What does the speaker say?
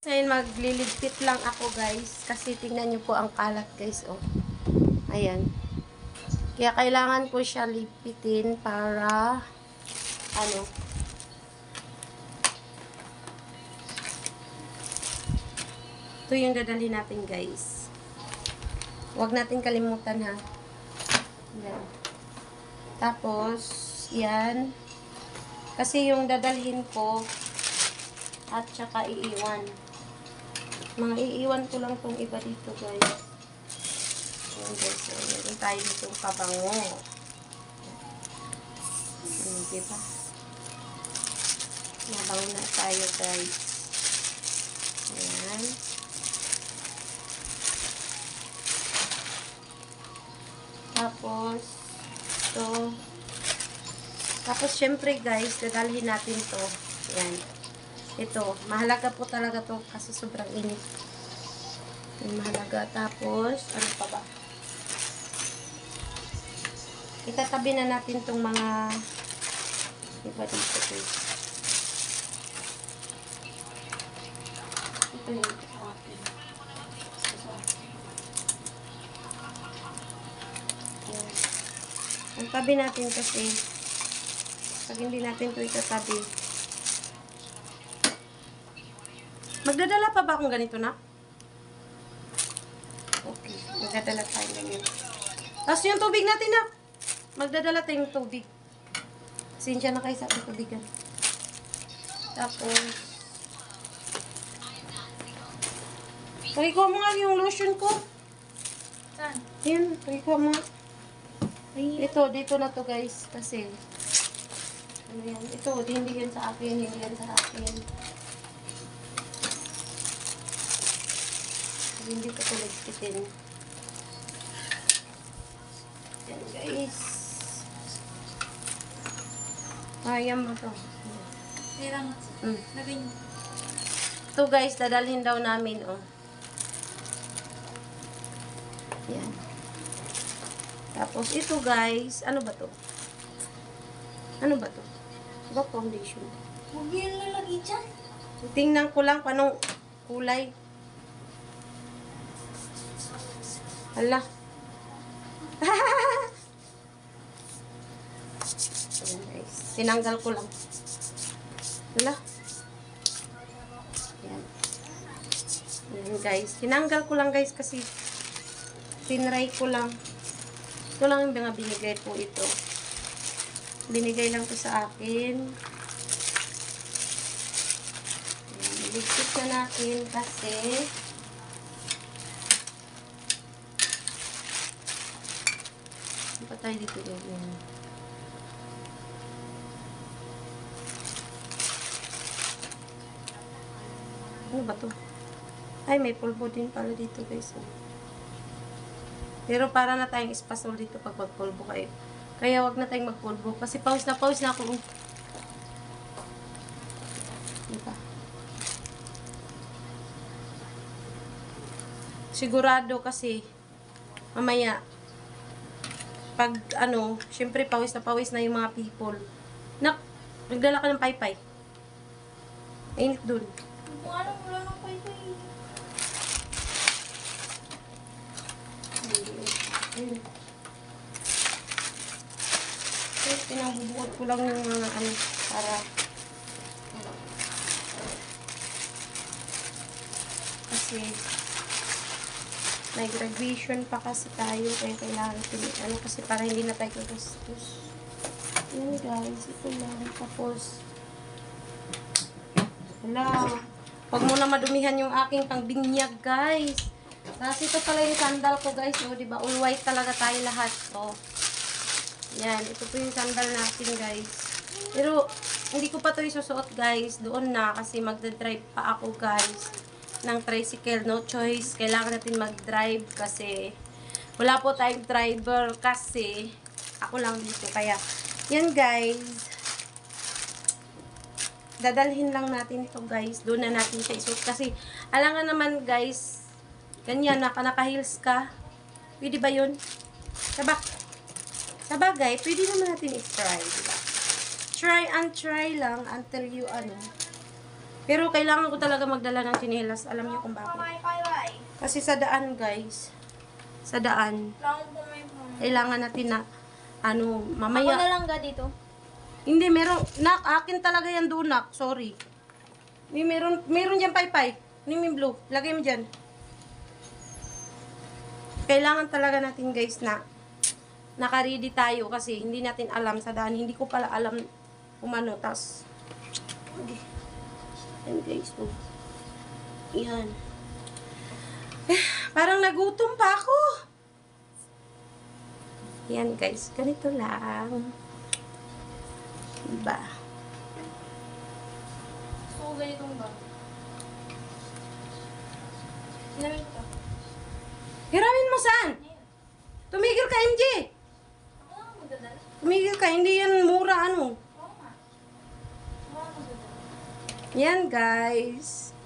Ngayon magliligpit lang ako guys kasi tingnan niyo po ang kalat guys oh. Ayan. Kaya kailangan ko siya lipitin para ano. Ito yung dadalhin natin guys. Huwag natin kalimutan ha. Ayan. Tapos yan. Kasi yung dadalhin ko at saka iiwan. Mga iiwan ko lang tong iba dito guys. Ayan guys. So, meron tayo ditong pabango. Ayan, diba? Mabango na tayo guys. Ayan. Tapos, ito. Tapos, syempre guys, dadalhin natin to. Ayan. Ito, mahalaga po talaga to kasi sobrang init. Mahalaga. Tapos, ano pa ba? Itatabi na natin tong mga iba dito guys. Ito yung akin. Ayan. Ang tabi natin kasi pag hindi natin ito itatabi. Magdadala pa ba akong ganito na? Okay. Magdadala tayo ganyan. Tapos yung tubig natin na. Magdadala tayong tubig. Sinsya na kayo sa aking tubigan. Tapos, pakikuha mo nga yung lotion ko. Saan? Yan, pakikuha mo nga. Ay, Ito, dito na to guys. Kasi, ano yan? Ito, hindi yan sa akin. Hindi yan sa akin. Hindi ko tuligpitin. Yan guys. Ayan mo to. kaya nga. Lagay niyo. Ito guys, dadalhin daw namin, oh. Yan. Tapos ito guys, ano ba to? Ano ba to? Diba foundation? Huwag niyo yung lalagay dyan. Tingnan ko lang kung anong kulay. Hala. Ayan guys. Tinanggal ko lang. Hala. Ayan. Ayan guys. Tinanggal ko lang guys kasi tinry ko lang. Ito lang yung mga binigay po ito. Binigay lang to sa akin. Ayan. Iligpit na natin kasi pa tayo dito gawin. Ano ba to? Ay, may pulbo din pala dito guys. Pero para na tayong espasol dito pag magpulbo kayo. Kaya wag na tayong magpulbo. Kasi pause na ako. Diba? Sigurado kasi mamaya pag ano, syempre pawis na yung mga people. Nak, nagdala ka ng paypay. Ainit dun. Kung anong wala nang paypay. Ayun. Okay, pinangbubuhat ko lang yung mga ano, para kasi may graduation pa kasi tayo kaya kailangan ano kasi para hindi na tayo gagastos. Yan guys, ito lang. Tapos wala. Huwag mo na madumihan yung aking pangbinyag guys. Tapos ito pala yung sandal ko guys. O, diba? All white talaga tayo lahat. O. Yan. Ito po yung sandal natin guys. Pero hindi ko pa ito isusuot guys. Doon na kasi magdadrive pa ako guys ng tricycle. No choice. Kailangan natin mag-drive kasi wala po tayong driver kasi ako lang dito. Kaya, yan guys. Dadalhin lang natin ito guys. Doon na natin siya isuot. Kasi, alam nga naman guys, ganyan, naka-heels ka. Pwede ba yun? Sabagay, pwede naman natin i-try. Diba? Try and try lang until you, ano, Pero kailangan ko talaga magdala ng tsinelas. Alam niyo kung bakit. Bye. Kasi sa daan, guys. Sa daan. Lang po may phone. Kailangan natin na, ano, Ako mamaya. na lang ga dito. Hindi, meron. Nak, akin talaga yan doon, nak. Sorry. Hindi, meron dyan paypay. Hindi, may blue. Lagay mo dyan. Kailangan talaga natin, guys, na naka-ready tayo kasi hindi natin alam sa daan. Hindi ko pala alam umano. Tas, okay. Yan, guys. Oh. Yan. Parang nagutom pa ako. Yan, guys. Ganito lang. Diba? So, ganitong ba? Sinamin ko to. Hiramin mo saan? Tumigil ka, MJ. Ako lang magdadala. Tumigil ka. Hindi yan mura, ano. Oo nga. Ako lang magdadala. Yan, guys.